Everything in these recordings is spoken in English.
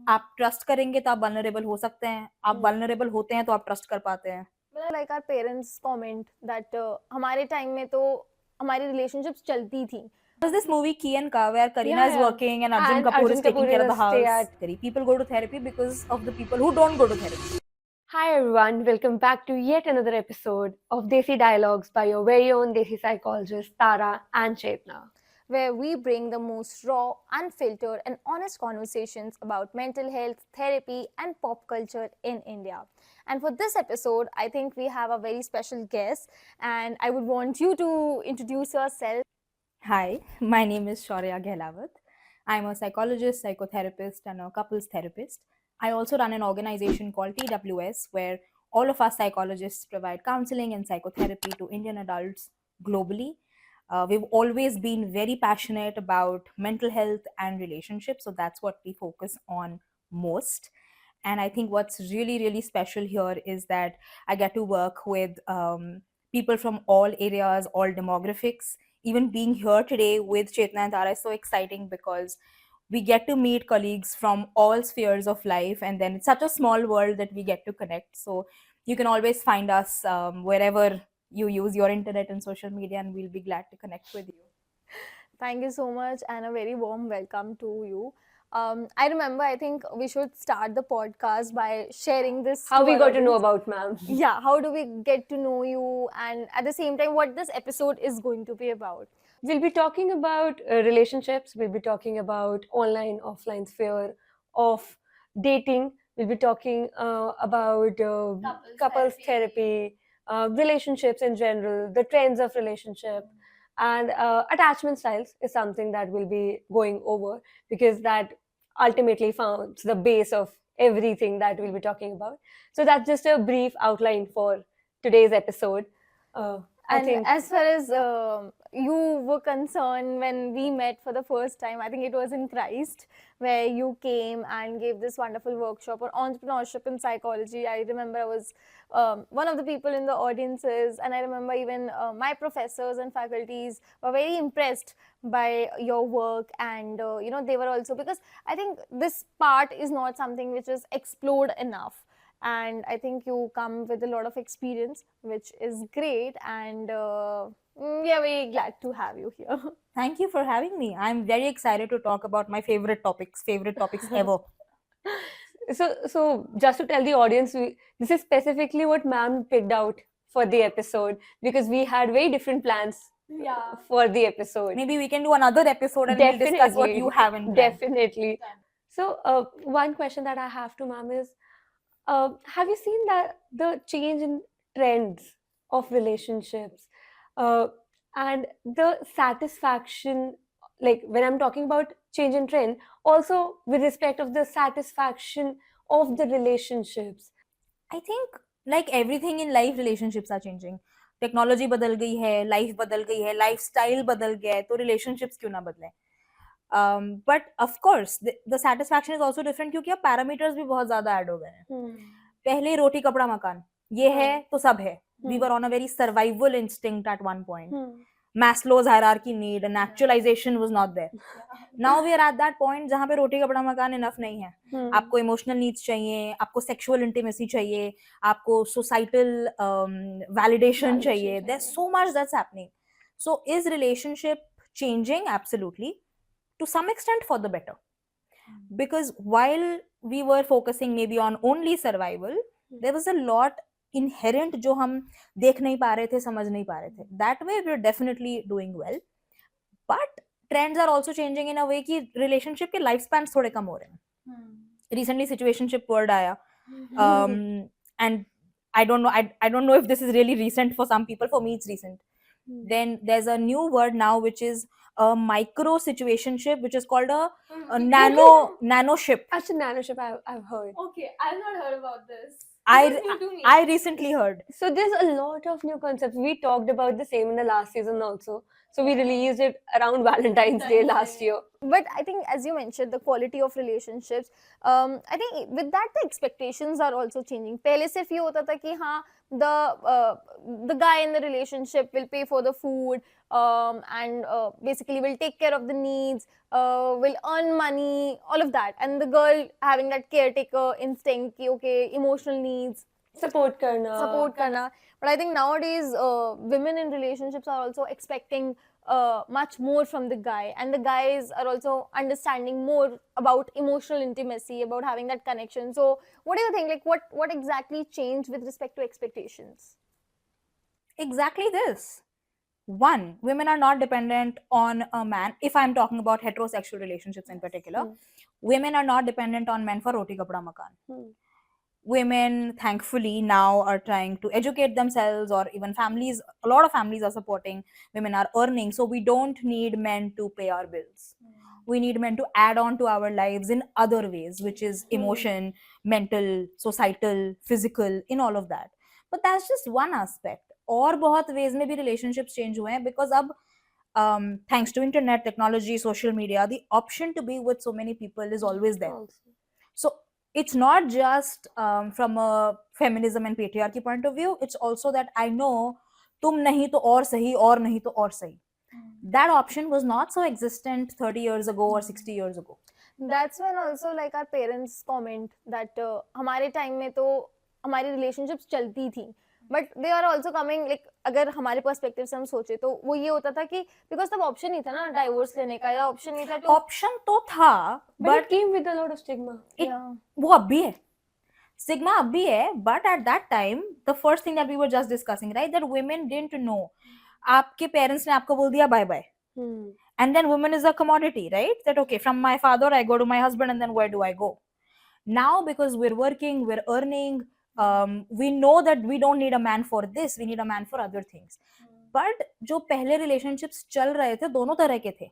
आप ट्रस्ट करेंगे तो आप वल्नरेबल हो सकते हैं, आप वल्नरेबल होते हैं तो आप ट्रस्ट कर पाते हैं. Like our parents comment that हमारे टाइम में तो हमारी रिलेशनशिप्स चलती थी. There's this movie Key and Ka where Kareena is Yeah. working and Arjun And Kapoor is Arjun taking Kapoor care is of the a stay house. at. People go to therapy because of the people who don't go to therapy. Hi everyone, welcome back to yet another episode of Desi Dialogues by your very own Desi psychologist Tara and Chetna. Where we bring the most raw, unfiltered, and honest conversations about mental health, therapy, and pop culture in India. And for this episode, I think we have a very special guest, and I would want you to introduce yourself. Hi, my name is Shaurya Gehlawat. I'm a psychologist, psychotherapist, and a couples therapist. I also run an organization called TWS, where all of us psychologists provide counseling and psychotherapy to Indian adults globally. We've always been very passionate about mental health and relationships, so that's what we focus on most. And I think what's really, really special here is that I get to work with people from all areas, all demographics. Even being here today with Chetna and Tara is so exciting because we get to meet colleagues from all spheres of life, and then it's such a small world that we get to connect. So you can always find us wherever you use your internet and social media, and we'll be glad to connect with you. Thank you so much, and a very warm welcome to you. I remember, I think we should start the podcast by sharing this. How we our got to know audience. about ma'am. Yeah, how do we get to know you, and at the same time, what this episode is going to be about. We'll be talking about relationships, we'll be talking about online, offline sphere of dating, we'll be talking about couples therapy, relationships in general, the trends of relationship, and attachment styles is something that we'll be going over because that ultimately forms the base of everything that we'll be talking about. So that's just a brief outline for today's episode. I And think as far as you were concerned, when we met for the first time, I think it was in Christ, where you came and gave this wonderful workshop on entrepreneurship and psychology. I remember I was one of the people in the audiences, and I remember even my professors and faculties were very impressed by your work, and they were also, because I think this part is not something which is explored enough. And I think you come with a lot of experience, which is great, and we are very glad to have you here. Thank you for having me. I'm very excited to talk about my favorite topics ever. So just to tell the audience, this is specifically what ma'am picked out for the episode because we had very different plans for the episode. Maybe we can do another episode and we'll discuss what you haven't planned. Definitely. So one question that I have to ma'am is, have you seen that the change in trends of relationships and the satisfaction, like when I'm talking about change in trend, also with respect of the satisfaction of the relationships? I think like everything in life, relationships are changing. Technology बदल गई है, life बदल गई है, life style बदल गया है, तो रिलेशनशिप्स क्यों ना बदले. But of course the satisfaction is also different क्योंकि अब पैरामीटर्स भी बहुत ज्यादा ऐड हो गए हैं. पहले रोटी कपड़ा मकान ये है तो सब है. We were on a very survival instinct at one point. Maslow's hierarchy need and actualization was not there. Now we are at that point जहाँ पे रोटी कपड़ा मकान enough नहीं है. आपको emotional needs चाहिए, आपको sexual intimacy चाहिए, आपको societal validation चाहिए. There's so much that's happening. So is relationship changing? Absolutely. To some extent for the better. Because while we were focusing maybe on only survival, there was a lot inherent जो हम देख नहीं पा रहे थे, समझ नहीं पा रहे थे. That way we're definitely doing well. But trends are also changing in a way कि relationship के lifespans थोड़े कम हो रहे हैं. Recently situationship word आया. And I don't know if this is really recent for some people. For me it's recent. Then there's a new word now which is a micro situationship, which is called a nano ship. Actually, nanoship I've heard. Okay, I've not heard about this. I recently heard. So there's a lot of new concepts. We talked about the same in the last season also. So we released it around Valentine's Day last year. But I think, as you mentioned, the quality of relationships, I think with that the expectations are also changing. पहले सिर्फ ये होता था कि हाँ, the guy in the relationship will pay for the food, and basically will take care of the needs, will earn money, all of that, and the girl having that caretaker instinct कि okay, emotional needs, Support karna. but I think nowadays women in relationships are also expecting much more from the guy, and the guys are also understanding more about emotional intimacy, about having that connection. So what do you think, like what exactly changed with respect to expectations? Exactly this. One, women are not dependent on a man. If I'm talking about heterosexual relationships in particular, women are not dependent on men for roti kapda makan. Women, thankfully, now are trying to educate themselves, or even families, a lot of families are supporting. Women are earning, so we don't need men to pay our bills. We need men to add on to our lives in other ways, which is emotion, mental, societal, physical, in all of that. But that's just one aspect. और बहुत ways में भी relationships change हुए हैं, because अब thanks to internet, technology, social media, the option to be with so many people is always there. So it's not just from a feminism and patriarchy point of view, it's also that I know तुम नहीं तो और सही, और नहीं तो और सही. That option was not so existent 30 years ago or 60 years ago. That's when also like our parents comment that हमारे time में तो हमारी relationships चलती थी, but they are also coming like अगर हमारे perspective से हम सोचे तो वो ये होता था कि because तब option नहीं था ना divorce लेने का, या option नहीं था तो Option तो था, But it came with a lot of stigma. वो अब भी है. Stigma अब भी है, but at that time, the first thing that we were just discussing, right, that women didn't know. आपके parents ने आपको बोल दिया bye bye. And then woman is a commodity, right? That okay, from my father I go to my husband, and then where do I go? Now, because we're working, we're earning, we know that we don't need a man for this, we need a man for other things. But जो पहले relationships चल रहे थे, दोनों तरह के थे.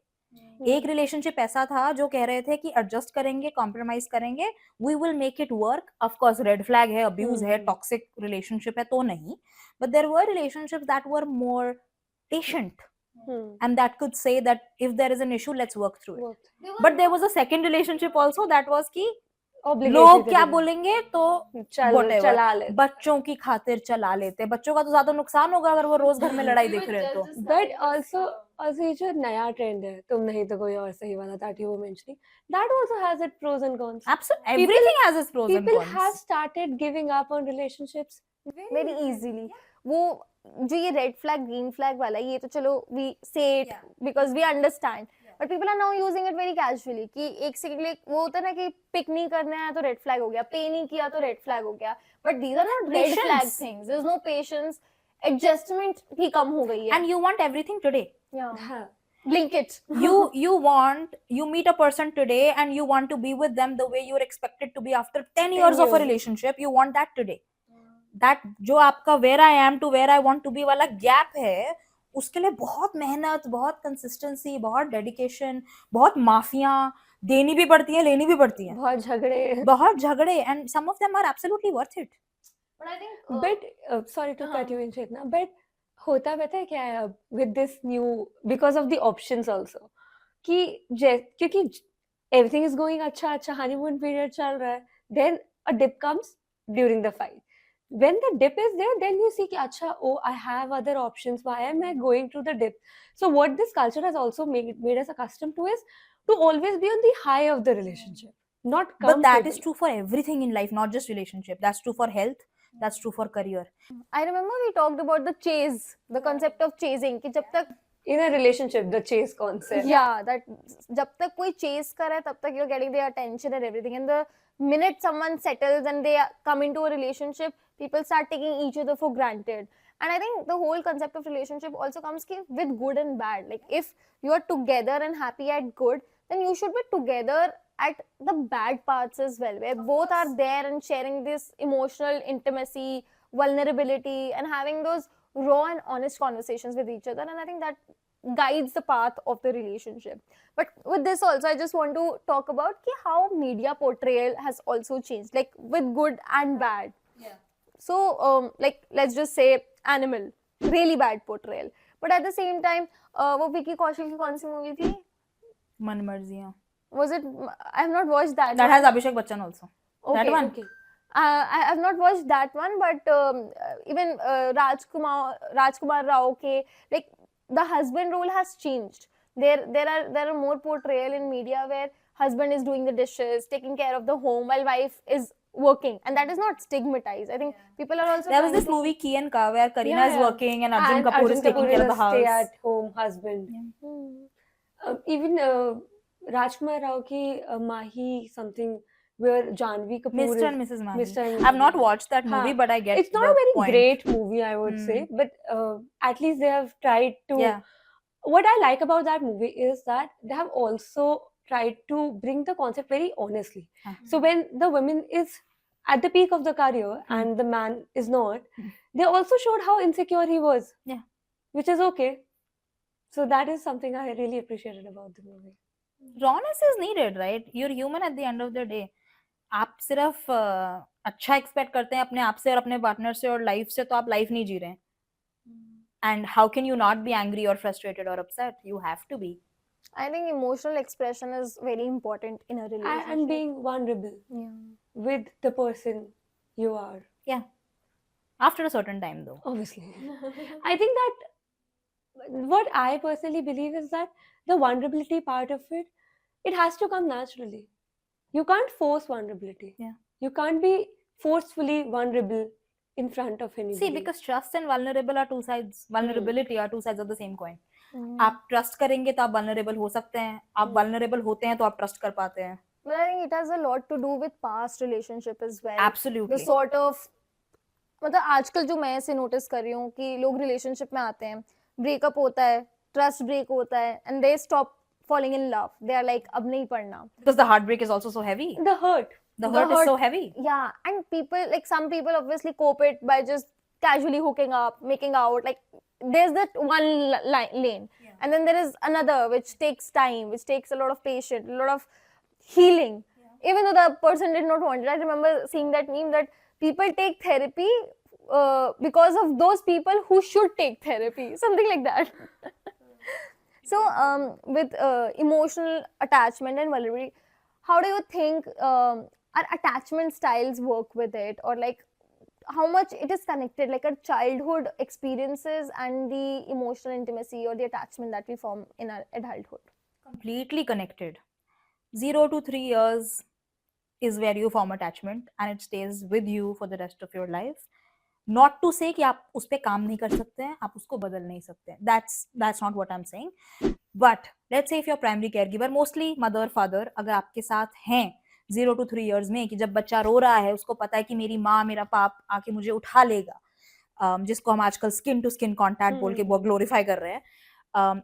एक रिलेशनशिप ऐसा था जो कह रहे थे कि एडजस्ट करेंगे, कॉम्प्रोमाइज करेंगे, we will make it work. Of course red flag है, अब्यूज है, टॉक्सिक रिलेशनशिप है तो नहीं, but there were relationships that were more patient and that could say that if there is an issue, let's work through it. But there was a second relationship also that was कि लोग क्या बोलेंगे तो चला ले. बच्चों की खातिर चला लेते. बच्चों का तो ज्यादा नुकसान होगा अगर वो रोज घर में लड़ाई देख रहे हैं तो. But also ये जो नया ट्रेंड है, तुम नहीं तो कोई और सही वाला, that you were mentioning, that also has its pros and cons. Absolutely, everything has its pros and cons. People have started giving up on relationships very easily. वो जो ये रेड फ्लैग ग्रीन फ्लैग वाला, ये तो चलो we say it because we understand, but people are now using it very casually कि एक second के लिए वो होता है ना कि पिक नहीं करना है तो रेड फ्लैग हो गया, पे नहीं किया तो रेड फ्लैग हो गया, but these are not red flag things. There's no patience, adjustment भी कम हो गई है, and you want everything today. yeah. Blink it. you meet a person today and you want to be with them the way you're expected to be after 10 years of a relationship. You want that today. That जो आपका where I am to where I want to be वाला gap है, उसके लिए बहुत मेहनत, बहुत consistency, बहुत डेडिकेशन, बहुत माफियां देनी भी पड़ती है, लेनी भी पड़ती है, बहुत झगड़े, and some of them are absolutely worth it. But I think but sorry to cut you in, Chetna, but होता पता है क्या है अब with this new, because of the options also, कि क्योंकि everything is going अच्छा, honeymoon period चल रहा है, then a dip comes during the fight. When the dip is there, then you see कि अच्छा, oh, I have other options, why am I going through the dip? So what this culture has also made us accustomed to is to always be on the high of the relationship, not but that is true for everything in life, not just relationship. That's true for health, that's true for career. I remember we talked about the chase, the concept of chasing, कि जब तक in a relationship, the chase concept, yeah, that जब तक कोई chase कर रहा है तब तक you're getting their attention and everything, and the minute someone settles and they come into a relationship, people start taking each other for granted. And I think the whole concept of relationship also comes with good and bad. Like if you are together and happy at good, then you should be together at the bad parts as well, where both are there and sharing this emotional intimacy, vulnerability, and having those raw and honest conversations with each other. And I think that guides the path of the relationship. But with this also, I just want to talk about how media portrayal has also changed, like with good and bad. So like let's just say Animal, really bad portrayal, but at the same time, वो विकी कौशल की कौन सी movie थी? मन मर्जियां. Was it? I have not watched that That one. has Abhishek Bachchan also. That Okay, one. Okay. I have not watched that one, but even Rajkumar Rao ke, like the husband role has changed. There are more portrayal in media where husband is doing the dishes, taking care of the home while wife is working, and that is not stigmatized. I think people are also There was trying this to- movie Key and Ka where Kareena Yeah, is yeah. working and Arjun And Kapoor is Arjun taking Kapoor care is of the a house. stay-at-home husband. Hmm. Even Rajkumar Rao ki Mahi something where Janvi Kapoor Mr. is and Mrs. Mahi. Mr. and I've not Mrs. watched that movie, Haan. but I get It's not the a very point. great movie, I would say, but at least they have tried to. Yeah. What I like about that movie is that they have also tried to bring the concept very honestly. So when the woman is at the peak of the career and the man is not, they also showed how insecure he was. Yeah. Which is okay. So that is something I really appreciated about the movie. Rawness is needed, right? You're human at the end of the day. आप सिर्फ अच्छा expect करते हैं अपने आप से और अपने पार्टनर से और लाइफ से, तो आप लाइफ नहीं जी रहे हैं. And how can you not be angry or frustrated or upset? You have to be. I think emotional expression is very important in a relationship. And being vulnerable Yeah. with the person you are. Yeah. After a certain time, though. Obviously. I think that what I personally believe is that the vulnerability part of it has to come naturally. You can't force vulnerability. Yeah. You can't be forcefully vulnerable in front of anybody. See, because trust and vulnerable are two sides. Vulnerability are two sides of the same coin. Hmm. आप trust करेंगे तो आप vulnerable हो सकते हैं. आप vulnerable होते हैं तो आप ट्रस्ट कर पाते हैं. But I think it has a lot to do with past relationship as well. Absolutely. The sort of मतलब आजकल जो मैं ऐसे नोटिस कर रही हूँ कि लोग रिलेशनशिप में आते हैं, ब्रेकअप होता है, ट्रस्ट ब्रेक होता है, and they stop falling in love. They are like अब नहीं पढ़ना. Because the heartbreak is also so heavy. The hurt. The hurt is so heavy. Yeah, and people, like some people obviously cope it by just casually hooking up, making out. Like there's that one lane, and then there is another which takes time, which takes a lot of patience, a lot of healing. Even though the person did not want it. I remember seeing that meme that people take therapy because of those people who should take therapy, something like that. So with emotional attachment and vulnerability, how do you think our attachment styles work with it, or like how much it is connected, like our childhood experiences and the emotional intimacy or the attachment that we form in our adulthood? Completely connected. 0 to 3 years is where you form attachment and it stays with you for the rest of your life. Not to say कि आप उस पे काम नहीं कर सकते हैं, आप उसको बदल नहीं सकते हैं. That's not what I'm saying. But let's say if your primary caregiver, mostly mother, father, अगर आपके साथ हैं 0 to 3 years में, कि जब बच्चा रो रहा है उसको पता है कि मेरी माँ मेरा बाप आके मुझे उठा लेगा, जिसको हम आजकल स्किन टू स्किन कॉन्टैक्ट बोल के बहुत ग्लोरीफाई कर रहे हैं.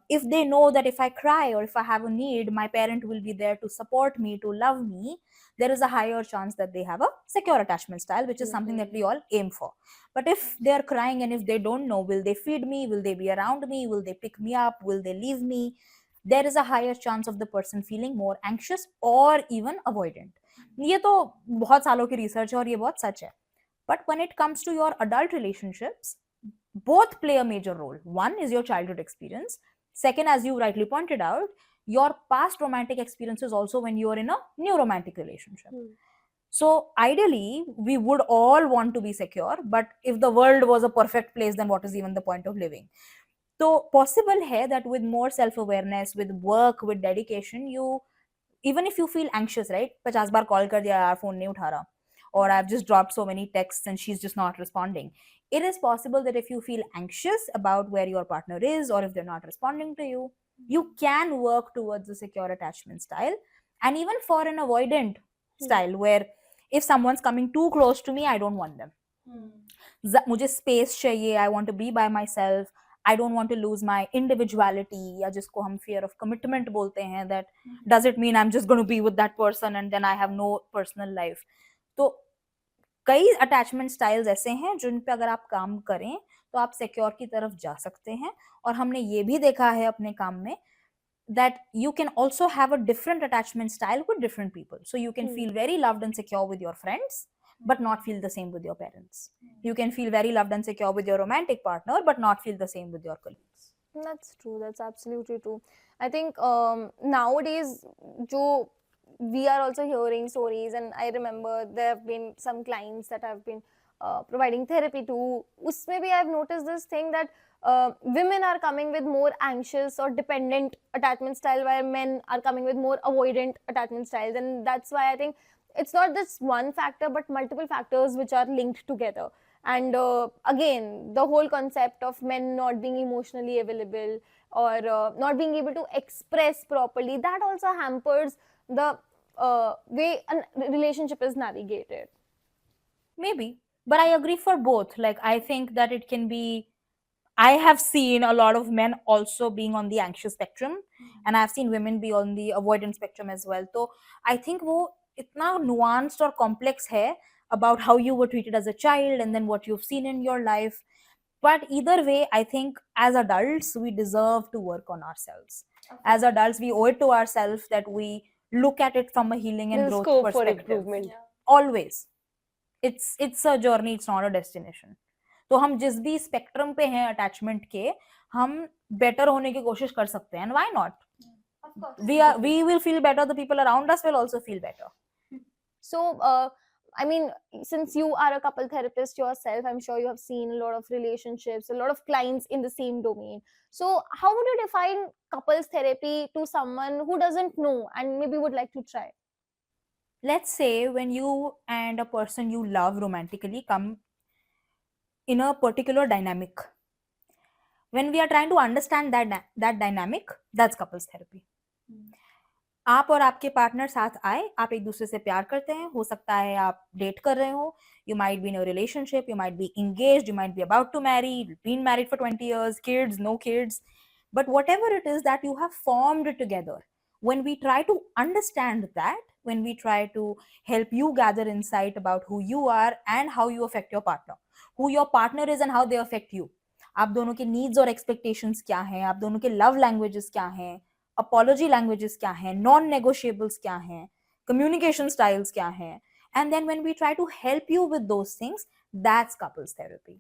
If they know that if I cry or if I have a need, my parent will be there to support me, to love me, there is a higher chance that they have a secure attachment style, which is something that we all aim for. But if they are crying and if they don't know, will they feed me? Will they be around me? Will they pick me up? Will they leave me? There is a higher chance of the person feeling more anxious or even avoidant. ये तो बहुत सालों की research है और ये बहुत सच है. But when it comes to your adult relationships, both play a major role. One is your childhood experience. Second, as you rightly pointed out, your past romantic experiences also when you are in a new romantic relationship. So ideally, we would all want to be secure, but if the world was a perfect place, then what is even the point of living? So possible है that with more self-awareness, with work, with dedication, you, even if you feel anxious, right? 50 bar call कर दिया यार, phone नहीं उठा रहा, or I've just dropped so many texts and she's just not responding. It is possible that if you feel anxious about where your partner is or if they're not responding to you, you can work towards a secure attachment style. And even for an avoidant style, where if someone's coming too close to me, I don't want them. मुझे space चाहिए, I want to be by myself, I don't want to lose my individuality, या जिसको हम fear of commitment बोलते हैं, that does it mean I'm just going to be with that person and then I have no personal life. तो कई attachment styles ऐसे हैं जिन पे अगर आप काम करें तो आप सिक्योर की तरफ जा सकते हैं. और हमने ये भी देखा है अपने काम में that you can also have a different attachment style with different people. So you can feel very loved and secure with your friends, but not feel the same with your parents. You can feel very loved and secure with your romantic partner, but not feel the same with your colleagues. That's true. That's absolutely true. I think nowadays, jo, we are also hearing stories, and I remember there have been some clients that have been providing therapy to. Usme bhi I've noticed this thing that women are coming with more anxious or dependent attachment style, while men are coming with more avoidant attachment styles, and that's why I think it's not just one factor, but multiple factors which are linked together. And again, the whole concept of men not being emotionally available or not being able to express properly, that also hampers the way a relationship is navigated. Maybe, but I agree for both. Like, I think that it can be. I have seen a lot of men also being on the anxious spectrum, and I've seen women be on the avoidant spectrum as well. So I think वो इतना nuanced or complex है about how you were treated as a child and then what you've seen in your life. But either way, I think as adults we deserve to work on ourselves. As adults, we owe it to ourselves that we look at it from a healing and There's growth scope for perspective. improvement. Always. It's a journey, it's not a destination. तो हम जिस भी spectrum पे हैं attachment के, हम better होने की कोशिश कर सकते हैं, and why not? We will feel better, the people around us will also feel better. So, I mean, since you are a couple therapist yourself, I'm sure you have seen a lot of relationships, a lot of clients in the same domain. So, how would you define couples therapy to someone who doesn't know and maybe would like to try? Let's say when you and a person you love romantically come in a particular dynamic, when we are trying to understand that dynamic, that's couples therapy. आप और आपके partner साथ आए, आप एक दूसरे से प्यार करते हैं, हो सकता है आप डेट कर रहे हो, you might be in a relationship, you might be engaged, you might be about to marry, been married for 20 years, kids, no kids, but whatever it is that you have formed together, when we try to understand that, when we try to help you gather insight about who you are and how you affect your partner, who your partner is and how they affect you, आप दोनों के needs और expectations क्या हैं, आप दोनों के love languages क्या हैं, अपॉलॉजी लैंग्वेजेस क्या हैं, नॉन नेगोशिएबल्स क्या हैं, कम्युनिकेशन स्टाइल्स क्या हैं, and then when we try to help you with those things, that's couples therapy.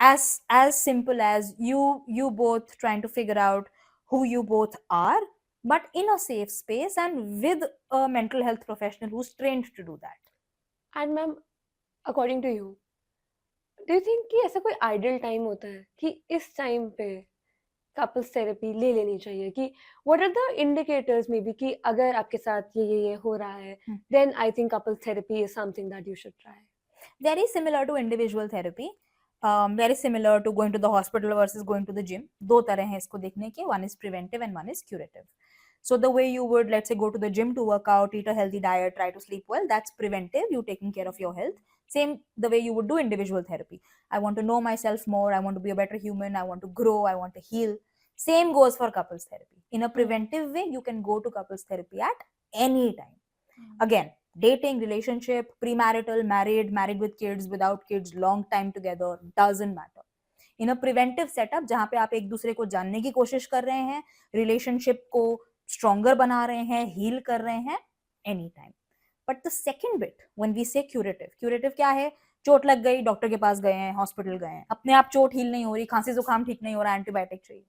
As simple as you both trying to figure out who you both are, but in a safe space and with a mental health professional who's trained to do that. And ma'am, according to you, do you think कि ऐसा कोई ideal time होता है कि इस time पे couples therapy ले लेनी चाहिए, कि what are the indicators maybe कि अगर आपके साथ ये हो रहा है, then I think couples therapy is something that you should try. Very similar to individual therapy, very similar to going to the hospital versus going to the gym. दो तरह हैं इसको देखने के, one is preventive and one is curative. So the way you would, let's say, go to the gym to work out, eat a healthy diet, try to sleep well, that's preventive, you taking care of your health. Same the way you would do individual therapy. I want to know myself more, I want to be a better human, I want to grow, I want to heal. Same goes for couples therapy. In a preventive way, you can go to couples therapy at any time. Again, dating, relationship, premarital, married with kids, without kids, long time together, doesn't matter. In a preventive setup, जहाँ पे आप एक दूसरे को जानने की कोशिश कर रहे हैं, relationship को stronger बना रहे हैं, heal कर रहे हैं, anytime. But the second bit, when we say curative क्या है? चोट लग गई, डॉक्टर के पास गए हैं, हॉस्पिटल गए हैं, अपने आप चोट हील नहीं हो रही, खांसी जुकाम ठीक नहीं हो रहा, एंटीबायोटिक चाहिए.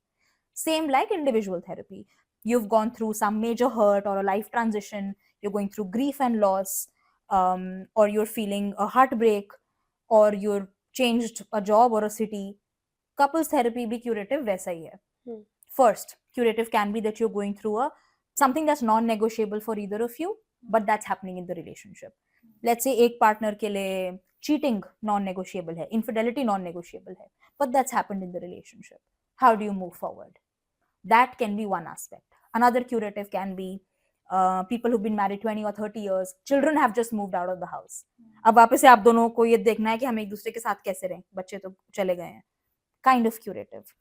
Same like individual therapy. You've gone through some major hurt or a life transition, you're going through grief and loss, or you're feeling a heartbreak, or you're changed a job or a city. Couples therapy be curative वैसा ही है. First, curative can be that you're going through something that's non-negotiable for either of you, but that's happening in the relationship. Let's say एक partner के लिए cheating non-negotiable है, infidelity non-negotiable है, but that's happened in the relationship. How do you move forward? That can be one aspect. Another curative can be people who've been married 20 or 30 years, children have just moved out of the house. अब वापस से आप दोनों को ये देखना है कि हम एक दूसरे के साथ कैसे रहें, बच्चे तो चले गए हैं. Kind of curative.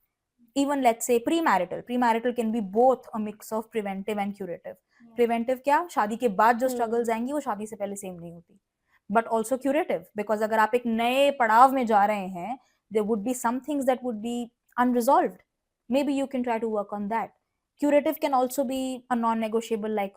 Even let's say premarital can be both a mix of preventive and curative. Preventive क्या, शादी के बाद जो struggles आएंगी वो शादी से पहले same नहीं होती. But also curative, because अगर आप एक नए पड़ाव में जा रहे हैं, there would be some things that would be unresolved. Maybe you can try to work on that. Curative can also be a non-negotiable, like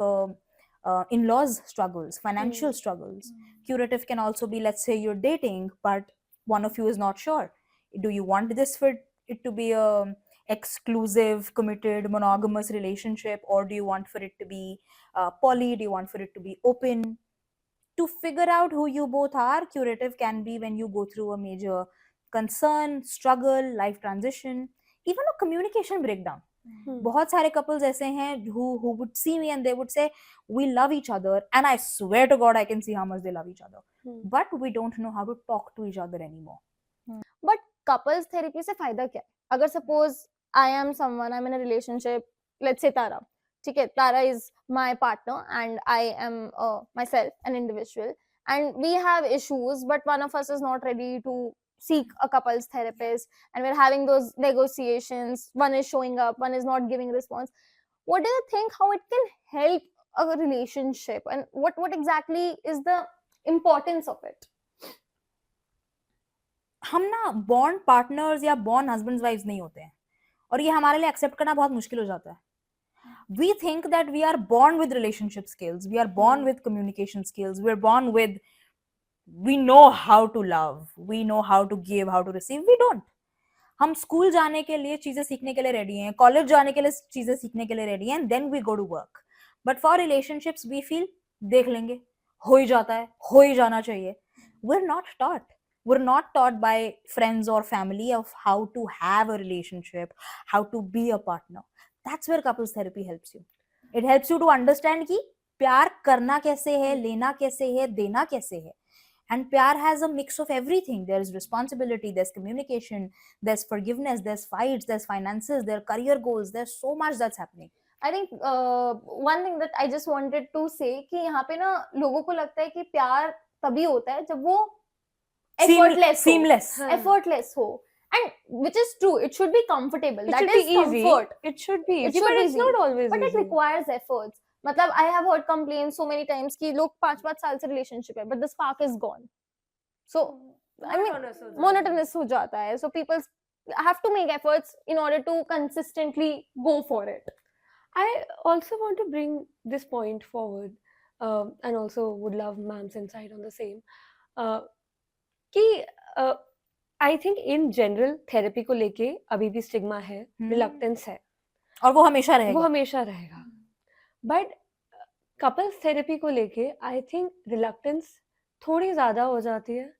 in-laws struggles, financial struggles. Curative can also be, let's say you're dating, but one of you is not sure. Do you want this for it to be a exclusive, committed, monogamous relationship, or do you want for it to be poly? Do you want for it to be open? To figure out who you both are, curative can be when you go through a major concern, struggle, life transition, even a communication breakdown. बहुत सारे couples ऐसे हैं who would see me and they would say we love each other and I swear to God I can see how much they love each other, but we don't know how to talk to each other anymore. But couples therapy से फायदा क्या है? अगर suppose I am someone, I'm in a relationship, let's say Tara, ठीक है, Tara is my partner and I am myself an individual and we have issues but one of us is not ready to seek a couples therapist and we're having those negotiations, one is showing up, one is not giving response. What do you think how it can help a relationship and what exactly is the importance of it? हम ना bond partners या bond husbands wives नहीं होते हैं और ये हमारे लिए एक्सेप्ट करना बहुत मुश्किल हो जाता है. We think that we are born with relationship skills, we are born with communication skills, we're born with, we know how to love, we know how to give, how to receive. We don't. हम school जाने के लिए चीजें सीखने के लिए ready हैं, college जाने के लिए चीजें सीखने के लिए रेडी हैं, then we go to work. But for relationships we feel देख लेंगे, हो ही जाता है, हो ही जाना चाहिए. We're not taught. We're not taught by friends or family of how to have a relationship, how to be a partner. That's where couples therapy helps you. It helps you to understand कि प्यार करना कैसे है, लेना कैसे है, देना कैसे है. And pyar has a mix of everything. There's responsibility, there's communication, there's forgiveness, there's fights, there's finances, there are career goals, there's so much that's happening. I think one thing that I just wanted to say कि यहाँ पे ना लोगों को लगता है कि प्यार तभी होता है जब वो Seamless. effortless हो. And which is true, it should be comfortable. It That should is be easy. comfort. It should be It easy, should but be it's easy. not always But it easy. requires efforts. मतलब I have heard complaints so many times कि लोग 5-5 साल से relationship है, but the spark is gone. So I mean monotonous हो जाता है. So people have to make efforts in order to consistently go for it. I also want to bring this point forward, and also would love ma'am's insight on the same. कि I think in general therapy को लेके अभी भी stigma है, reluctance है, और वो हमेशा रहेगा. वो हमेशा रहेगा. But couples therapy को लेके I think reluctance थोड़ी ज़्यादा हो जाती है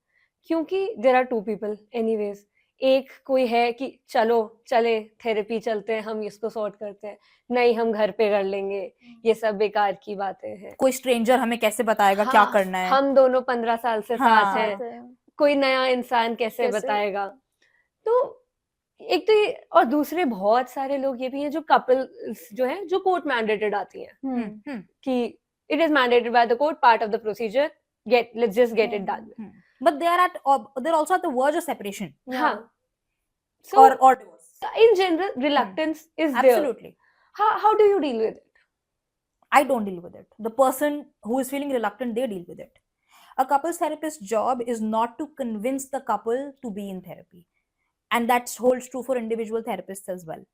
क्योंकि there are two people anyways. एक कोई है कि चले थेरेपी चलते हैं, हम इसको सॉर्ट करते हैं, नहीं हम घर पे कर लेंगे, ये सब बेकार की बातें हैं. कोई स्ट्रेंजर हमें कैसे बताएगा क्या करना है. हम दोनों 15 साल से साथ हैं, कोई नया इंसान कैसे बताएगा. तो एक तो ये, और दूसरे बहुत सारे लोग ये भी हैं जो कपल्स जो है जो कोर्ट मैंडेटेड आती हैं कि it is mandated by the court, part of the procedure, let's just get it done. But they're also at the verge of separation. हाँ. So or divorce. In general reluctance is there. Absolutely. How do you deal with it? I don't deal with it. The person who is feeling reluctant, they deal with it. A couples therapist's job is not to convince the couple to be in therapy. And that holds true for individual therapists as well.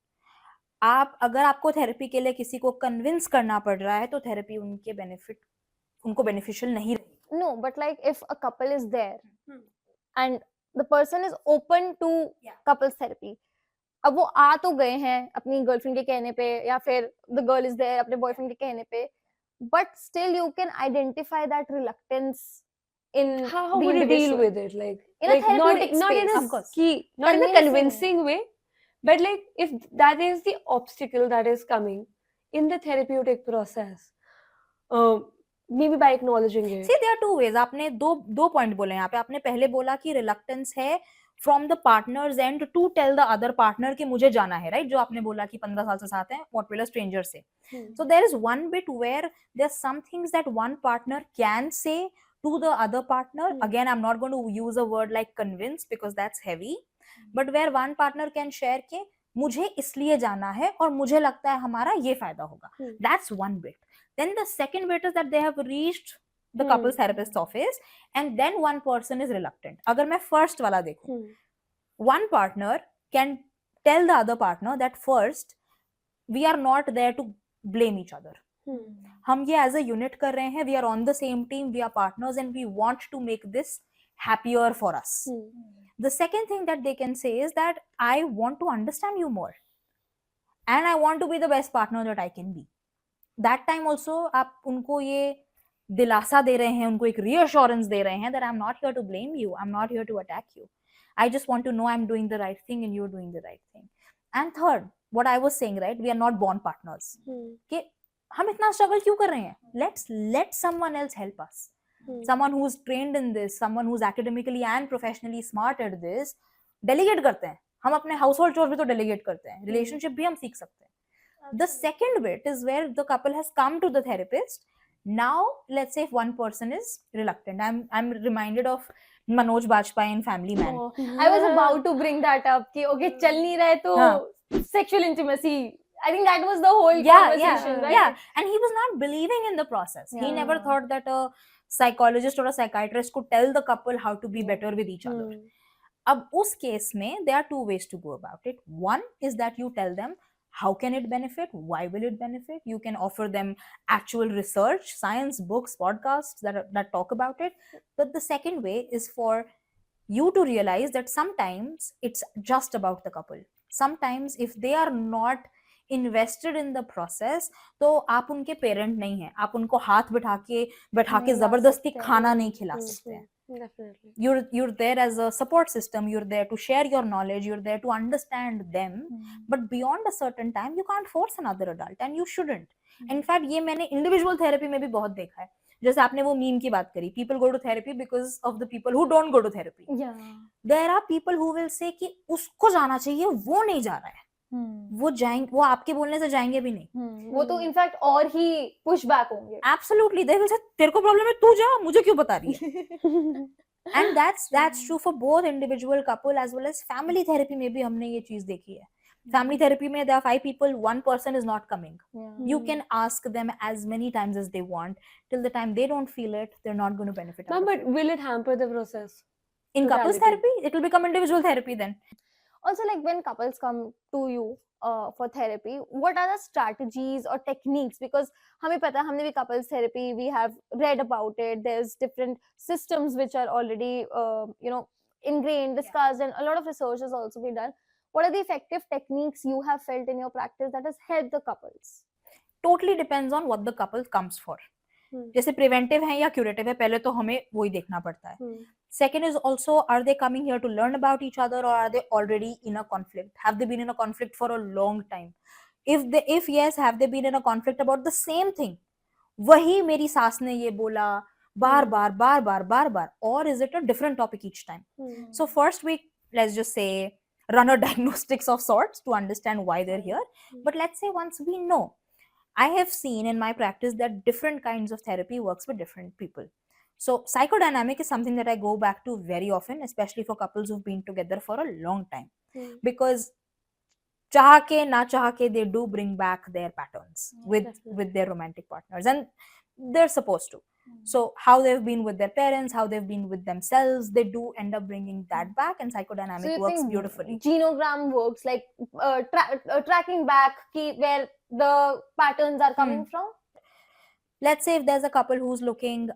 अगर आपको therapy के लिए किसी को convince करना पड़ रहा है तो थेरेपी उनको बेनिफिशियल नहीं रहेगी. No, but like if a couple is there and the person is open to couples therapy, अब वो आ तो गए हैं अपनी गर्लफ्रेंड के कहने पे या फिर the girl is there अपने बॉयफ्रेंड के कहने पे, but still you can identify that reluctance in how the would you deal individual. with it, like In a therapeutic not in space, a of course. not in a Convincing. convincing way, but like if that is the obstacle that is coming in the therapeutic process, maybe by acknowledging it. See, there are two ways. आपने दो point बोले यहाँ पे. आपने पहले बोला कि reluctance है from the partners and to tell the other partner कि मुझे जाना है, राइट? जो आपने बोला कि 15 साल से साथ हैं, व्हाट विल अ स्ट्रेंजर से. So there is one bit where there's some things that one partner can say to the other partner. Again, I'm not going to use a word like convince because that's heavy, but where one partner can share कि मुझे इसलिए जाना है और मुझे लगता है हमारा ये फायदा होगा. That's one bit. Then the second bit is that they have reached the couples therapist's office and then one person is reluctant. अगर मैं first वाला देखूं, one partner can tell the other partner that first we are not there to blame each other. हम ये as a unit कर रहे हैं, we are on the same team, we are partners and we want to make this happier for us. The second thing that they can say is that I want to understand you more. and I want to be the best partner that I can be. That time also आप उनको ये दिलासा दे रहे हैं, उनको एक reassurance दे रहे हैं that I'm not here to blame you, I'm not here to attack you, I just want to know I'm doing the right thing and you're doing the right thing. And third, what I was saying, right, we are not born partners. कि हम इतना struggle क्यों कर रहे हैं? Let's let someone else help us. Someone who's trained in this, someone who's academically and professionally smart at this, delegate करते हैं. हम अपने household chores भी तो delegate करते हैं. Relationship भी हम सीख सकते हैं. The second bit is where the couple has come to the therapist. Now, let's say if one person is reluctant. I'm reminded of Manoj Bajpayee in Family Man. Oh, I was about to bring that up कि okay चल नहीं रहा है तो हाँ. sexual intimacy. I think that was the whole Yeah, conversation, right? yeah. And he was not believing in the process. He never Yeah. thought that a psychologist or a psychiatrist could tell the couple how to be better with each other. अब उस case में there are two ways to go about it. One is that you tell them how can it benefit, why will it benefit. You can offer them actual research, science books, podcasts that talk about it. But the second way is for you to realize that sometimes it's just about the couple. Sometimes if they are not invested in the process, तो आप उनके parent नहीं हैं, आप उनको हाथ बैठा के नहीं ला जबरदस्ती सकते हैं. खाना नहीं खिला सकते हैं. Definitely. You're there as a support system, you're there to share your knowledge, you're there to understand them, but beyond a certain time you can't force another adult and you shouldn't. In fact, ये मैंने individual therapy में भी बहुत देखा है. जैसे आपने वो मीम की बात करी, people go to therapy because of the people who don't go to therapy. Yeah. There are people who will say कि उसको जाना चाहिए, वो नहीं जा रहा है, वो जाएंगे, वो आपके बोलने से जाएंगे भी नहीं. वो तो इनफैक्ट और ही पुश बैक होंगे. Absolutely, they will say तेरे को प्रॉब्लम है, तू जा, मुझे क्यों बता रही है. And that's true for both individual couple as well as family therapy में भी हमने ये चीज देखी है. Family therapy में there are 5 people, one person is not coming. You can ask them as many times as they want. Till the time they don't feel it, they're not going to benefit. Ma'am, but will it hamper the process? In couples totality? therapy, it will become individual therapy then. Also, like when couples come to you for therapy, what are the strategies or techniques? Because हमें पता है, हमने भी couples therapy, we have read about it. There's different systems which are already, ingrained, discussed, and a lot of research has also been done. What are the effective techniques you have felt in your practice that has helped the couples? Totally depends on what the couple comes for. जैसे preventive है या curative है, पहले तो हमें वही देखना पड़ता है. Second is also, are they coming here to learn about each other or are they already in a conflict? Have they been in a conflict for a long time? If yes, have they been in a conflict about the same thing? वही मेरी सास ने ये बोला बार बार, or is it a different topic each time? So first we, let's just say, run a diagnostics of sorts to understand why they're here. But let's say once we know, I have seen in my practice that different kinds of therapy works with different people. So psychodynamic is something that I go back to very often, especially for couples who've been together for a long time. Because चाह के ना चाह के, they do bring back their patterns with their romantic partners, and they're supposed to. So how they've been with their parents, how they've been with themselves, they do end up bringing that back, and psychodynamic you works think beautifully. Genogram works, like tracking back where the patterns are coming from? Let's say if there's a couple who's looking,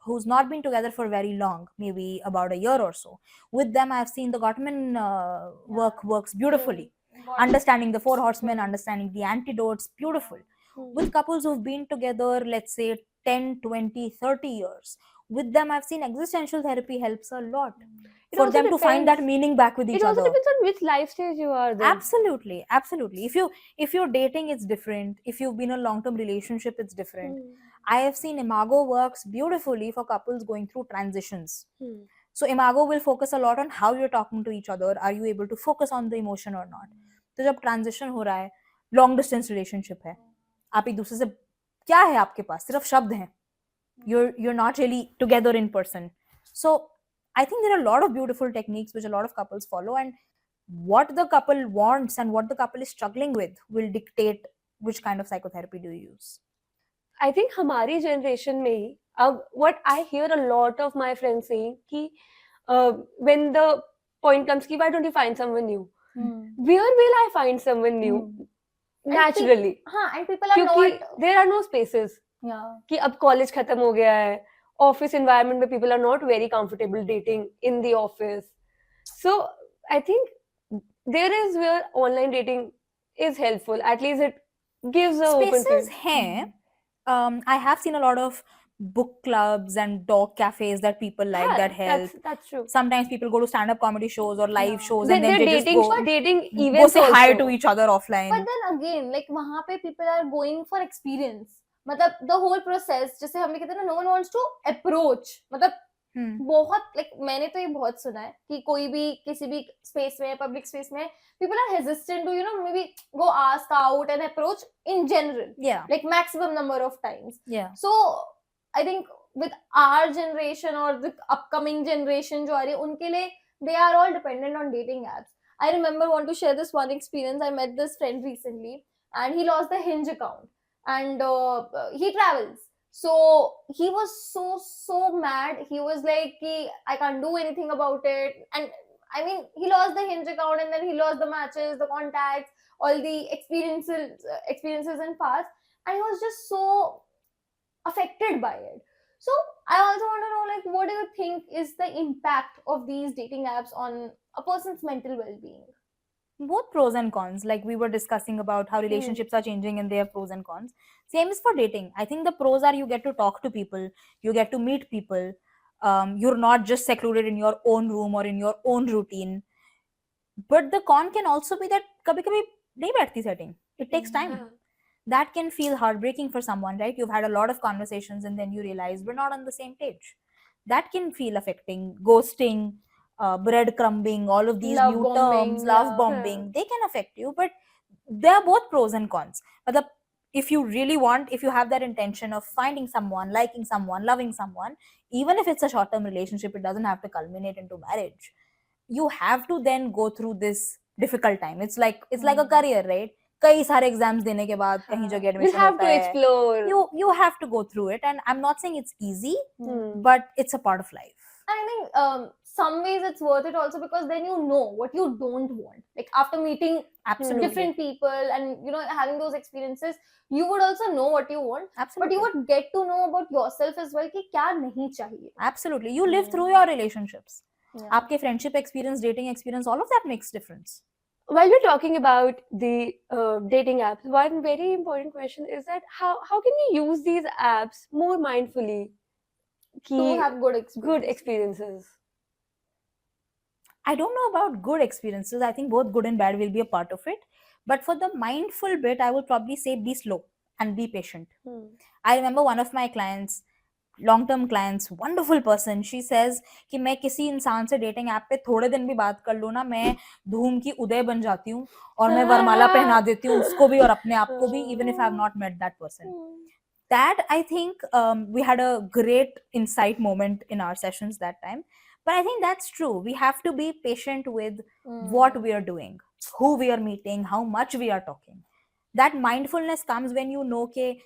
who's not been together for very long, maybe about a year or so, with them I've seen the Gottman works beautifully. Understanding the 4 horsemen, understanding the antidotes, beautiful. With couples who've been together, let's say 10, 20, 30 years, with them I've seen existential therapy helps a lot for also them to find that depends- meaning back with each It also other. depends on which life stage you are then. Absolutely. If you're dating, it's different. If you've been in a long-term relationship, it's different. I have seen Imago works beautifully for couples going through transitions. So Imago will focus a lot on how you're talking to each other. Are you able to focus on the emotion or not? तो जब transition हो रहा है, long distance relationship है, आप एक दूसरे से, क्या है आपके पास, सिर्फ शब्द हैं, you're not really together in person. So I think there are a lot of beautiful techniques which a lot of couples follow, and what the couple wants and what the couple is struggling with will dictate which kind of psychotherapy do you use. I think हमारी generation में ही, अब what I hear a lot of my friends saying कि when the point comes कि why don't you find someone new? Where will I find someone new? Naturally. हाँ, and people are क्योंकि not. there are no spaces. कि अब college खत्म हो गया है, ऑफिस एनवायरनमेंट में people are not very comfortable dating in the office. So I think there is where online dating is helpful. At least it gives a open Spaces field. hain. I have seen a lot of book clubs and dog cafes that people like that help. That's true. Sometimes people go to stand-up comedy shows or live Yeah. shows, They're and then they just dating go dating events say hi also. to each other offline. But then again, like वहाँ पे people are going for experience. मतलब the whole process, जैसे हम भी कहते हैं ना, no one wants to approach. मतलब Hmm. बहुत like मैंने तो ये बहुत सुना है कि कोई भी किसी भी स्पेस में, पब्लिक स्पेस में, people are hesitant to, you know, maybe go ask out and approach in general, Yeah, like maximum number of times. yeah. So I think with our generation or the upcoming generation जो आ रही है, उनके लिए they are all dependent on dating apps. I remember want to share this one experience. I met this friend recently and he lost the Hinge account and he travels. So he was so mad. He was like, I can't do anything about it. And I mean, he lost the Hinge account and then he lost the matches, the contacts, all the experiences in past, and he was just so affected by it. So I also want to know, like, what do you think is the impact of these dating apps on a person's mental well-being? Both pros and cons. Like we were discussing about how relationships are changing and they have pros and cons. Same is for dating. I think the pros are you get to talk to people, you get to meet people. You're not just secluded in your own room or in your own routine. But the con can also be that kabhi kabhi nahi baithti setting. It takes time. Yeah. That can feel heartbreaking for someone, right? You've had a lot of conversations and then you realize we're not on the same page. That can feel affecting. Ghosting, breadcrumbing, all of these Love new bombing, terms, love yeah. bombing, they can affect you, but they are both pros and cons. But if you really want, if you have that intention of finding someone, liking someone, loving someone, even if it's a short term relationship, it doesn't have to culminate into marriage. You have to then go through this difficult time. It's like a career, right? कई सारे exams देने के बाद कहीं जगह We'll admission have होता to है. explore. You have to go through it, and I'm not saying it's easy, Hmm. but it's a part of life. I think some ways it's worth it also because then you know what you don't want. Like after meeting Absolutely. different people and, you know, having those experiences, you would also know what you want, but Absolutely. you would get to know about yourself as well कि क्या नहीं चाहिए. Absolutely. You live through your relationships. Yeah. आपके friendship experience, dating experience, all of that makes difference. While we're talking about the dating apps, one very important question is that how can we use these apps more mindfully To have good experiences? I don't know about good experiences. I think both good and bad will be a part of it. But for the mindful bit, I would probably say be slow and be patient. I remember one of my clients, long-term clients, wonderful person, she says कि मैं किसी इंसान से dating app पे थोड़े दिन भी बात कर लूँ ना, मैं धूम की उदय बन जाती हूँ और मैं वरमाला पहना देती हूँ उसको भी और अपने आप को भी, even if I have not met that person. That I think we had a great insight moment in our sessions that time. But I think that's true. We have to be patient with what we are doing, who we are meeting, how much we are talking. That mindfulness comes when you know कि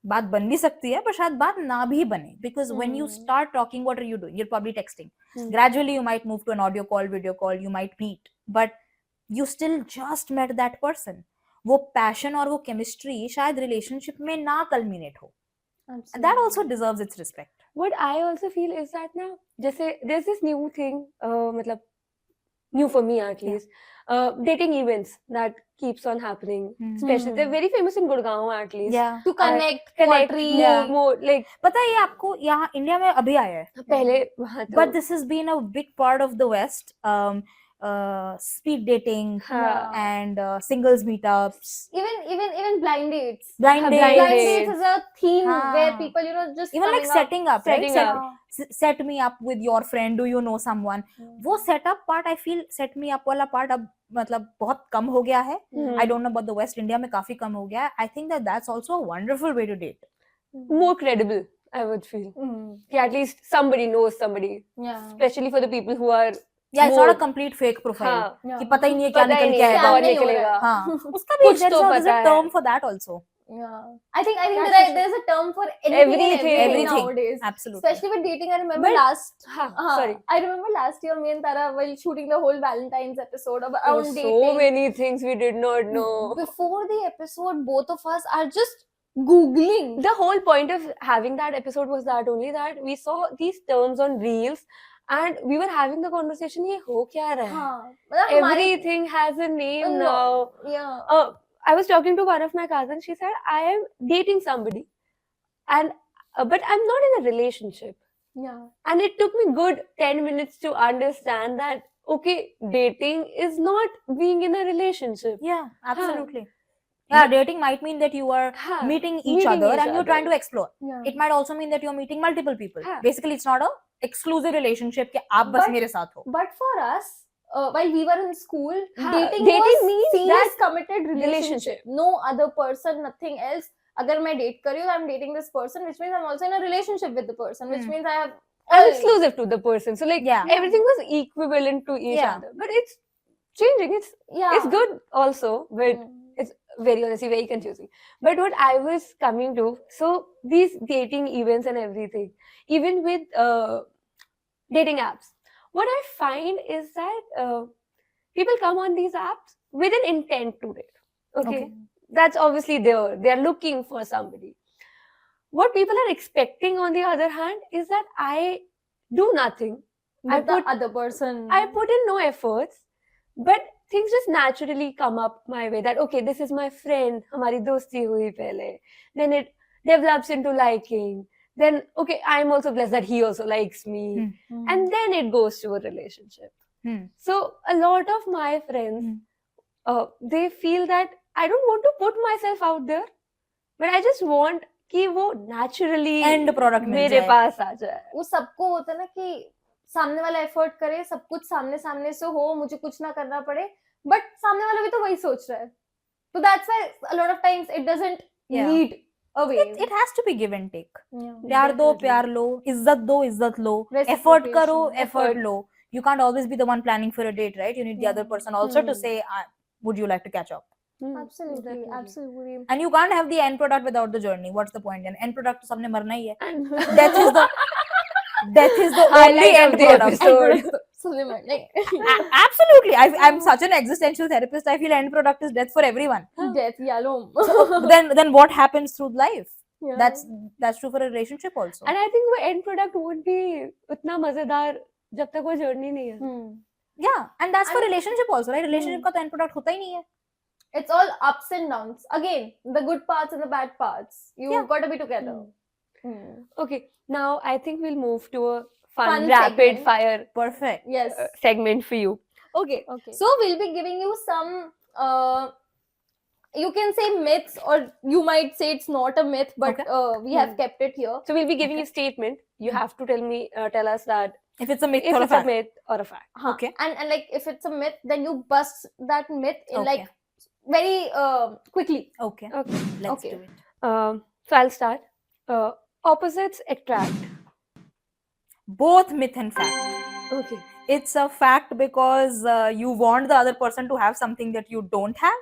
बात बन भी सकती है पर शायद बात ना भी बने, because when you start talking, what are you doing? You're probably texting. Gradually you might move to an audio call, video call, you might meet, but you still just met that person. वो passion और वो chemistry शायद relationship में ना culminate हो. And that also deserves its respect. What I also feel is that now, जैसे there's this new thing, मतलब new for me at least, dating events that keeps on happening. Especially they're very famous in Gurgaon at least. Yeah. To connect more like. पता है ये आपको यहाँ India में अभी आया है. पहले वहाँ तो. But this has been a big part of the West. Speed dating and singles meetups. Even blind dates. Blind dates is a theme where people, you know, just even like setting up, setting right? up. Set me up with your friend. Do you know someone? वो setup part, I feel set me up वाला part अब मतलब बहुत कम हो गया है. I don't know about the West. India में काफी कम हो गया है. I think that's also a wonderful way to date. More credible, I would feel. Yeah, at least somebody knows somebody. Yeah. Especially for the people who are. Yeah, it's not a complete fake profile. कि पता ही नहीं है क्या निकल के आएगा. कौन निकलेगा. हाँ. उसका भी there's a term for that also. Yeah, I think there's a term for everything nowadays. Absolutely. Especially with dating, I remember sorry. I remember last year, me and Tara while shooting the whole Valentine's episode about dating. So many things we did not know. Before the episode, both of us are just Googling. The whole point of having that episode was that only that we saw these terms on reels. And we were having the conversation, ये हो क्या रहा है? Everything has a name now. Yeah. I was talking to one of my cousins. She said, I am dating somebody, and but I'm not in a relationship. Yeah. And it took me good 10 minutes to understand that, okay, dating is not being in a relationship. Yeah, absolutely. Yeah, dating might mean that you are Huh. meeting each Meeting other each and you're trying to other. explore. Yeah. It might also mean that you're meeting multiple people. हाँ. Basically, it's not a exclusive relationship कि आप बस But- मेरे साथ हो. But for us, while we were in school, हाँ, dating dating was means serious that committed relationship. relationship. No other person, nothing else. अगर मैं date कर रही हूँ, I'm dating this person, which means I'm also in a relationship with the person, which Hmm. means I have I'm all- exclusive to the person. So like Yeah. everything was equivalent to each Yeah. other. But it's changing. Yeah. It's good also, but it's very honestly very confusing. But what I was coming to, so these dating events and everything, even with dating apps, what I find is that people come on these apps with an intent to date. Okay. That's obviously there. They're looking for somebody. What people are expecting, on the other hand, is that I do nothing. But the put- other person. I put in no efforts, but things just naturally come up my way. That okay, this is my friend. हमारी दोस्ती हुई पहले. Then it develops into liking. Then okay, I'm also blessed that he also likes me, and then it goes to a relationship. Hmm. So a lot of my friends, they feel that I don't want to put myself out there, but I just want कि वो naturally End product मिल मेरे जाए. पास आ जाए. वो सबको होता है ना कि सामने वाला एफर्ट करे, सब कुछ सामने सामने से हो, मुझे कुछ ना करना पड़े, बट सामने वाला भी तो वही सोच रहा है. So that's why a lot of times it doesn't Yeah. lead away. It has to be give and take. Yeah. प्यार दो, Definitely. प्यार लो, इज्जत दो, इज्जत लो, Reciprocation. effort करो, effort Effort. Low. You can't always be the one planning for a date, right? You need the other person also to Hmm. say, would you like to catch up? Absolutely, Definitely. absolutely. And you can't have the end product without the journey. What's the point? And end product तो सबने मरना ही है. And Death is the only Highlight end of the product. episode. So they might like Absolutely. I'm such an existential therapist. I feel end product is death for everyone. death, yellow. Then what happens through life? Yeah. That's true for a relationship also. And I think वो end product won't be उतना मजेदार जब तक वो journey नहीं है. Yeah, and that's for And- relationship also, right? Relationship का तो end product होता ही नहीं है. It's all ups and downs. Again, the good parts and the bad parts. You've Yeah. got to be together. Okay, now I think we'll move to a fun, Fun rapid segment. fire Perfect. Yes. segment for you. Okay. So we'll be giving you some. You can say myths, or you might say it's not a myth, but Okay. we have kept it here. So we'll be giving Okay. you a statement. You have to tell us that If it's a myth if or a it's a fact. myth or a fact. Huh. Okay. And like if it's a myth, then you bust that myth in Okay. like very quickly. Okay. Okay. Let's Okay. do it. So I'll start. Opposites attract. Both myth and fact. Okay. It's a fact because you want the other person to have something that you don't have,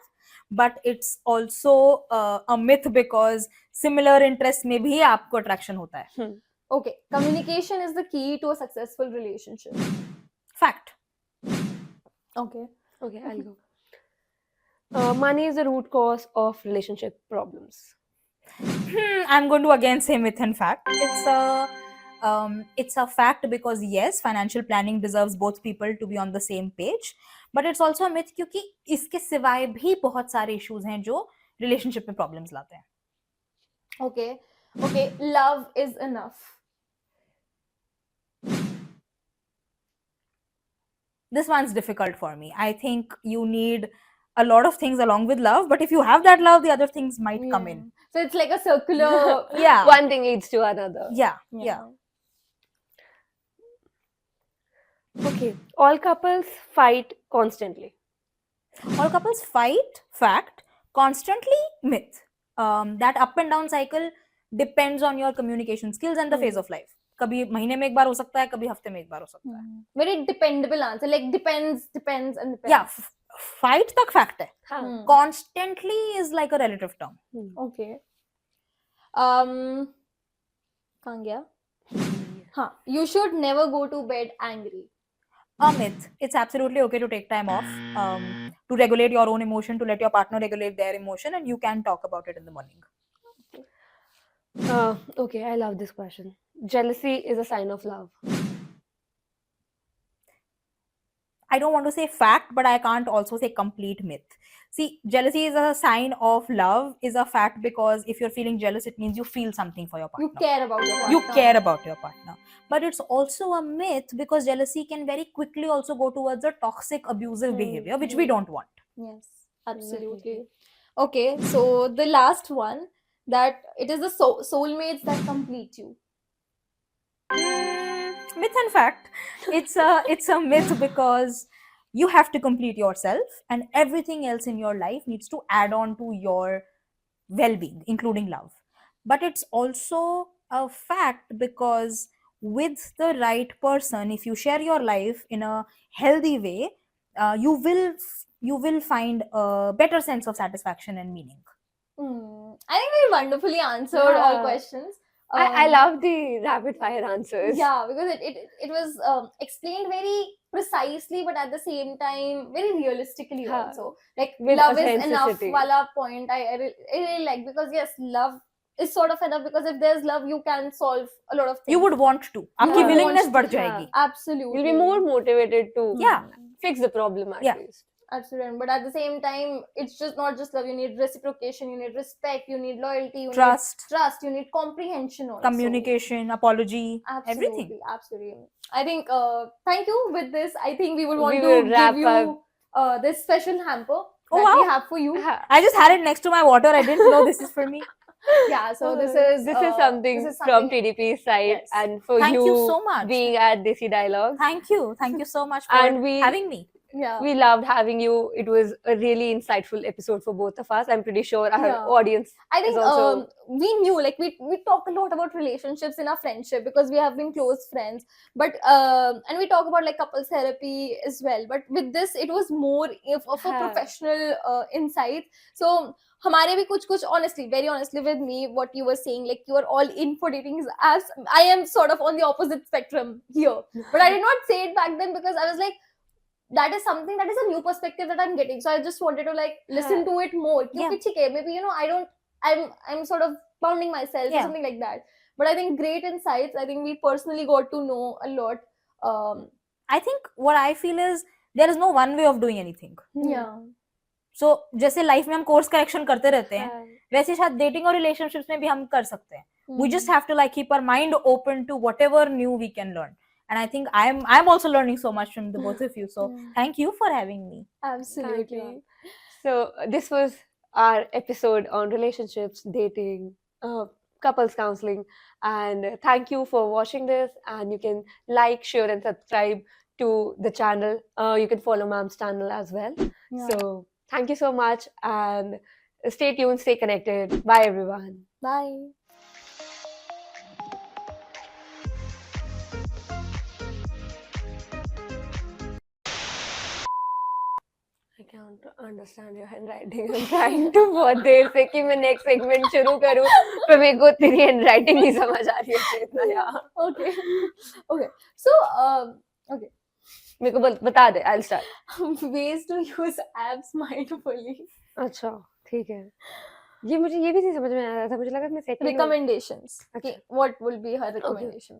but it's also a myth because similar interests में भी आपको attraction होता है. Okay. Communication is the key to a successful relationship. Fact. Okay. Okay, I'll go. Money is the root cause of relationship problems. I'm going to again say myth and fact. It's a fact because yes, financial planning deserves both people to be on the same page, but it's also a myth क्योंकि इसके सिवाय भी बहुत सारे issues हैं जो relationship में problems लाते हैं. Okay. Okay. Love is enough. This one's difficult for me. I think you need a lot of things along with love, but if you have that love, the other things might come in. So it's like a circular. Yeah. One thing leads to another. Yeah. Okay. All couples fight constantly. All couples fight, fact. Constantly, myth. That up and down cycle depends on your communication skills and the phase of life. कभी महीने में एक बार हो सकता है, कभी हफ्ते में एक बार हो सकता है. Very dependable answer. Like depends, and depends. Yeah, fight तक fact है. हाँ. Constantly is like a relative term. Okay. कहाँ गया? हाँ. You should never go to bed angry. A myth. It's absolutely okay to take time off, to regulate your own emotion, to let your partner regulate their emotion, and you can talk about it in the morning. Okay, I love this question. Jealousy is a sign of love. I don't want to say fact, but I can't also say complete myth. See, jealousy is a sign of love, is a fact, because if you're feeling jealous, it means you feel something for your partner. You care about your You partner. care about your partner. But it's also a myth because jealousy can very quickly also go towards a toxic, abusive behavior, which we don't want. Yes, absolutely. Definitely. Okay, so the last one, that it is the soulmates that complete you. Myth and fact. It's a myth because you have to complete yourself, and everything else in your life needs to add on to your well-being, including love. But it's also a fact because with the right person, if you share your life in a healthy way, you will find a better sense of satisfaction and meaning. I think we wonderfully answered all Yeah. questions. I Um, love the rapid fire answers. Yeah, because it was explained very precisely, but at the same time very realistically Yeah. also. Like With love is enough. authenticity. Wala point I really like, because yes, love is sort of enough, because if there's love, you can solve a lot of things. You would want to. आपकी Yeah. willingness बढ़ Want to, जाएगी. Absolutely. You'll be more motivated to Yeah. fix the problem at Yeah. least. Absolutely. But at the same time, it's just not just love. You need reciprocation, you need respect, you need loyalty, you Trust, need trust, you need comprehension also. communication, apology, Absolutely, everything. absolutely. I think thank you. With this, I think we would want We to will give wrap you this special hamper Oh, that we wow. have for you. Yeah. I just had it next to my water. I didn't know this is for me. Yeah, so this This is something from TDP's side, Yes. and for Thank you, you so much. being at Desi Dialogues. Thank you so much for And we- having me. Yeah. We loved having you. It was a really insightful episode for both of us. I'm pretty sure our Yeah. audience I think is also we knew, like, we talk a lot about relationships in our friendship because we have been close friends, but and we talk about like couples therapy as well, but with this it was more of a हाँ. professional insight. So हमारे भी कुछ honestly, very honestly, with me, what you were saying, like you are all in for dating, as I am sort of on the opposite spectrum here, but I did not say it back then because I was like, that is something, that is a new perspective that I'm getting, so I just wanted to like listen to it more. Yeah. Kyunki theek hai, maybe, you know, I'm sort of bounding myself or Yeah. something like that, but I think great insights. I think we personally got to know a lot. I think what I feel is there is no one way of doing anything. Yeah. So जैसे life में हम course correction करते रहते हैं, हाँ. वैसे शायद dating और रिलेशनशिप्स में भी हम कर सकते हैं. We Hmm. just have to like keep our mind open to whatever new we can learn. And I think I'm also learning so much from the both of you. So Yeah. thank you for having me. Absolutely. Thank you. So this was our episode on relationships, dating, couples counseling, and thank you for watching this. And you can like, share, and subscribe to the channel. You can follow Mam's channel as well. Yeah. So thank you so much, and stay tuned, stay connected. Bye, everyone. Bye. I can't understand your handwriting. I'm trying to बहुत देर से कि मैं next segment शुरू करूँ, पर मेरे को तेरी handwriting नहीं समझ आ रही है इतना यार. Okay. Okay. So okay. मेरे को बता दे. I'll start. Ways to use apps mindfully. अच्छा, ठीक है. ये मुझे ये भी नहीं समझ में आ रहा था. मुझे लगा मैं second Recommendations. Okay. Okay. What will be her recommendation?